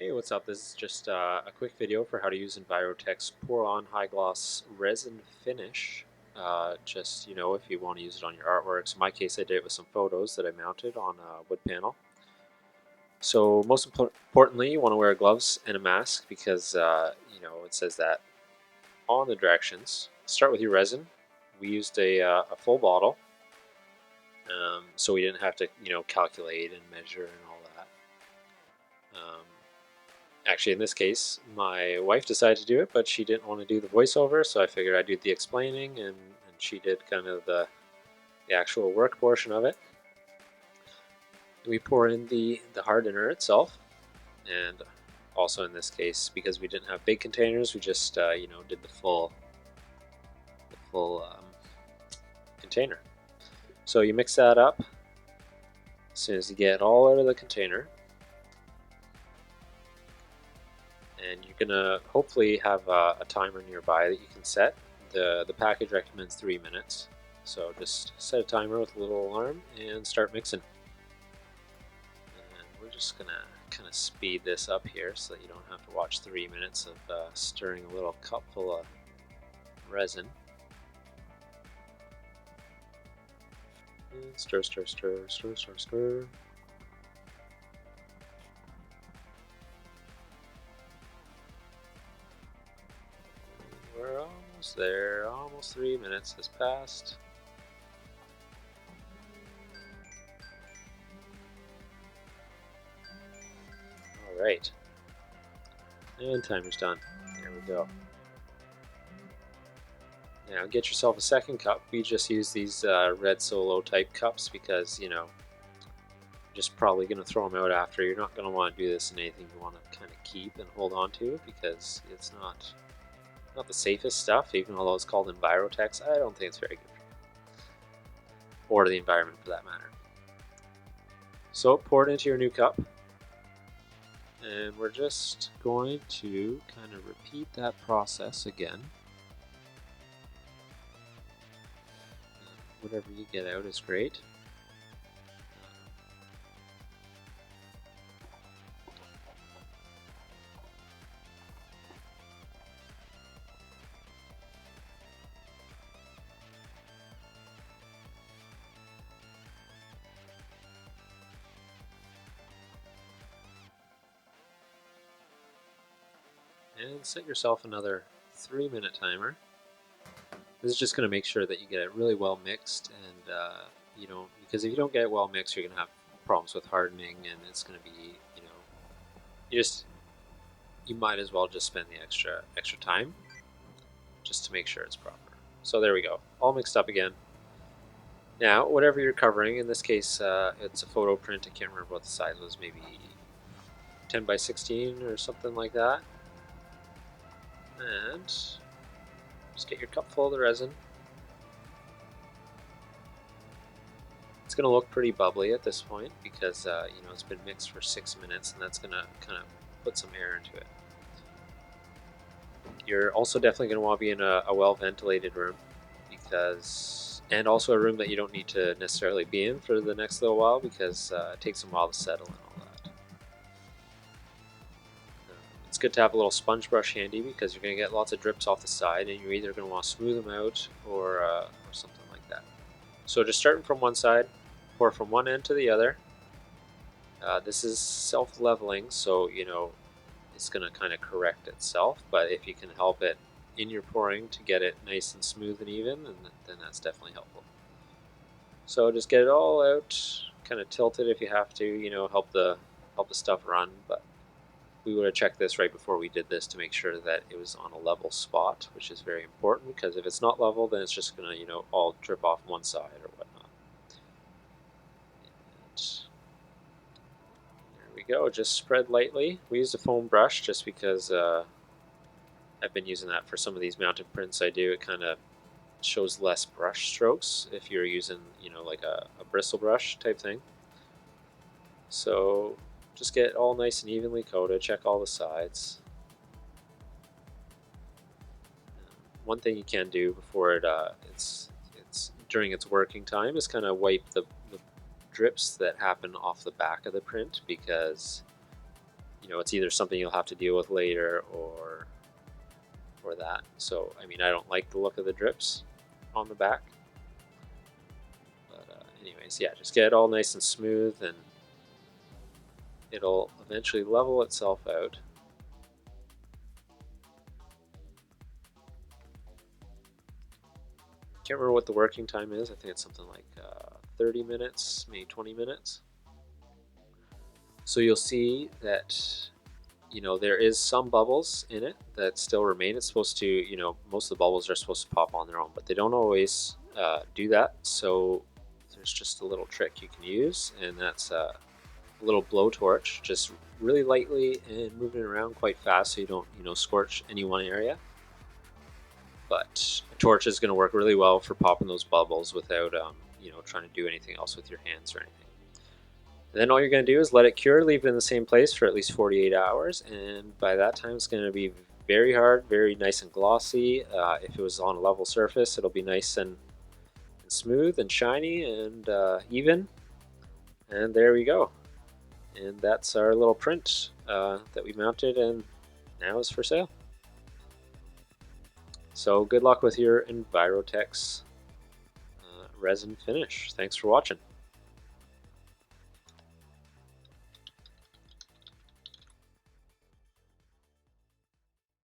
Hey, what's up? This is just a quick video for how to use Enviro-Tex Pour-On High Gloss Resin Finish. If you want to use it on your artworks. In my case, I did it with some photos that I mounted on a wood panel. So most importantly, you want to wear gloves and a mask because it says that on the directions. Start with your resin. We used a full bottle, so we didn't have to calculate and measure and all that. Actually, in this case, my wife decided to do it, but she didn't want to do the voiceover, so I figured I'd do the explaining, and she did kind of the actual work portion of it. We pour in the hardener itself, and also in this case, because we didn't have big containers, we just did the full container. So you mix that up as soon as you get it all out of the container. And you're gonna hopefully have a timer nearby that you can set. The package recommends 3 minutes, so just set a timer with a little alarm and start mixing. And we're just gonna kind of speed this up here so that you don't have to watch 3 minutes of stirring a little cup full of resin. And stir, stir, stir, stir, stir, stir. We're almost there. Almost 3 minutes has passed. Alright. And timer's done. There we go. Now get yourself a second cup. We just use these red solo type cups because, you're just probably going to throw them out after. You're not going to want to do this in anything you want to kind of keep and hold on to because it's not the safest stuff, even although it's called Enviro-Tex. I don't think it's very good for you. Or the environment for that matter. So pour it into your new cup. And we're just going to kind of repeat that process again. Whatever you get out is great. And set yourself another 3-minute timer. This is just going to make sure that you get it really well mixed, and because if you don't get it well mixed, you're going to have problems with hardening, and it's going to be, you might as well just spend the extra time just to make sure it's proper. So there we go, all mixed up again. Now, whatever you're covering, in this case, it's a photo print. I can't remember what the size was, maybe 10 by 16 or something like that. And just get your cup full of the resin. It's going to look pretty bubbly at this point because it's been mixed for 6 minutes, and that's going to kind of put some air into it. You're also definitely going to want to be in a well ventilated room, and also a room that you don't need to necessarily be in for the next little while because it takes a while to settle and all that. It's good to have a little sponge brush handy because you're going to get lots of drips off the side, and you're either going to want to smooth them out or something like that. So just starting from one side, pour from one end to the other. This is self-leveling, so it's going to kind of correct itself, but if you can help it in your pouring to get it nice and smooth and even, then that's definitely helpful. So just get it all out, kind of tilt it if you have to, help the stuff run, but we would have checked this right before we did this to make sure that it was on a level spot, which is very important because if it's not level, then it's just going to, all drip off one side or whatnot. And there we go, just spread lightly. We used a foam brush just because I've been using that for some of these mounted prints I do. It kind of shows less brush strokes if you're using, like a bristle brush type thing. So just get it all nice and evenly coated, check all the sides. One thing you can do before it's during its working time is kind of wipe the drips that happen off the back of the print, because you know, it's either something you'll have to deal with later or that. So I mean, I don't like the look of the drips on the back. But anyways, yeah, just get it all nice and smooth, and it'll eventually level itself out. Can't remember what the working time is. I think it's something like 30 minutes, maybe 20 minutes. So you'll see that, you know, there is some bubbles in it that still remain. It's supposed to, you know, most of the bubbles are supposed to pop on their own, but they don't always do that. So there's just a little trick you can use, and that's a little blowtorch, just really lightly and moving it around quite fast so you don't, you know, scorch any one area. But a torch is going to work really well for popping those bubbles without, you know, trying to do anything else with your hands or anything. And then all you're going to do is let it cure, leave it in the same place for at least 48 hours, and by that time it's going to be very hard, very nice and glossy. If it was on a level surface, it'll be nice and smooth and shiny and even. And there we go. And that's our little print that we mounted, and now is for sale. So good luck with your Enviro-Tex resin finish. Thanks for watching.